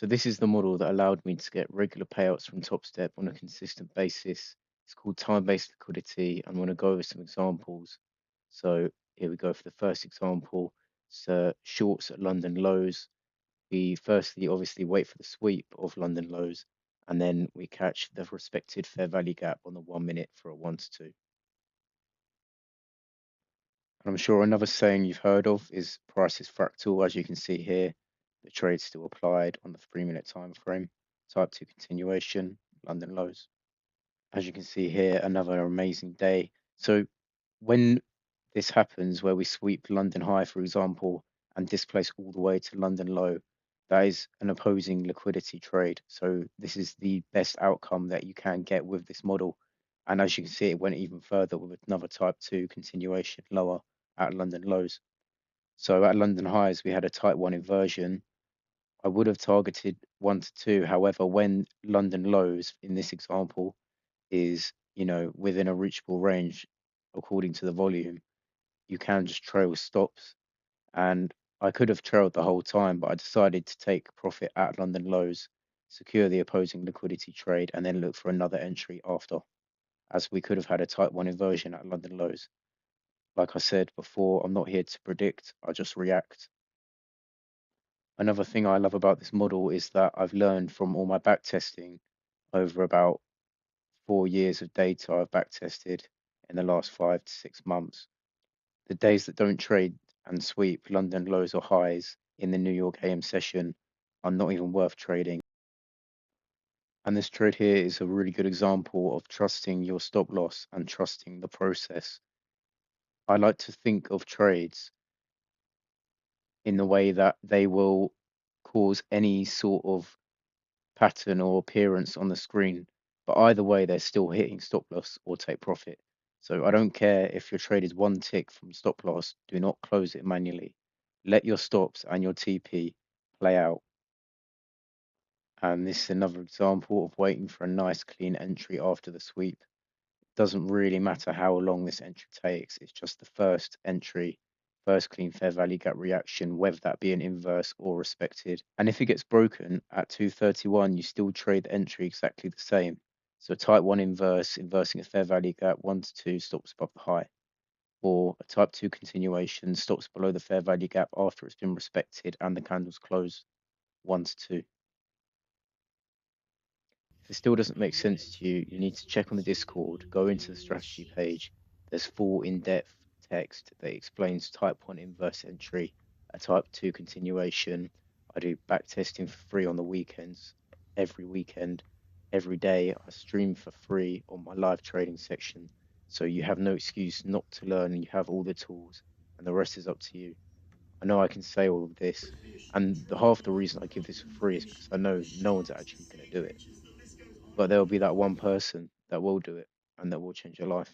So this is the model that allowed me to get regular payouts from Top Step on a consistent basis. It's called time-based liquidity. I'm going to go over some examples. So here we go for the first example. So shorts at London lows. We firstly obviously wait for the sweep of London lows, and then we catch the respected fair value gap on the 1 minute for a 1 to 2. And I'm sure another saying you've heard of is price is fractal. As you can see here, the trade's still applied on the 3 minute time frame. Type 2 continuation, London lows. As you can see here, another amazing day. So when this happens, where we sweep London high, for example, and displace all the way to London low, that is an opposing liquidity trade. So this is the best outcome that you can get with this model. And as you can see, it went even further with another type 2 continuation lower at London lows. So at London highs, we had a type 1 inversion. I would have targeted 1 to 2. However, when London lows in this example is, within a reachable range according to the volume, you can just trail stops. And I could have trailed the whole time, but I decided to take profit at London lows, secure the opposing liquidity trade, and then look for another entry after, as we could have had a type 1 inversion at London lows. Like I said before, I'm not here to predict, I just react. Another thing I love about this model is that I've learned from all my back testing over about 4 years of data I've back tested in the last 5 to 6 months. The days that don't trade and sweep London lows or highs in the New York AM session are not even worth trading. And this trade here is a really good example of trusting your stop loss and trusting the process. I like to think of trades in the way that they will cause any sort of pattern or appearance on the screen, but either way, they're still hitting stop loss or take profit. So I don't care if your trade is one tick from stop loss, do not close it manually. Let your stops and your TP play out. And this is another example of waiting for a nice clean entry after the sweep. It doesn't really matter how long this entry takes, it's just the first entry, first clean fair value gap reaction, whether that be an inverse or respected. And if it gets broken at 231, you still trade the entry exactly the same. So type 1 inverse, inversing a fair value gap, 1 to 2 stops above the high. Or a type 2 continuation stops below the fair value gap after it's been respected and the candles close, 1 to 2. If it still doesn't make sense to you, you need to check on the Discord, go into the strategy page. There's full in-depth text that explains type 1 inverse entry, a type 2 continuation. I do back testing for free on the weekends, every weekend, every day. I stream for free on my live trading section. So you have no excuse not to learn, and you have all the tools, and the rest is up to you. I know I can say all of this, and half the reason I give this for free is because I know no one's actually going to do it. But there'll be that one person that will do it and that will change your life.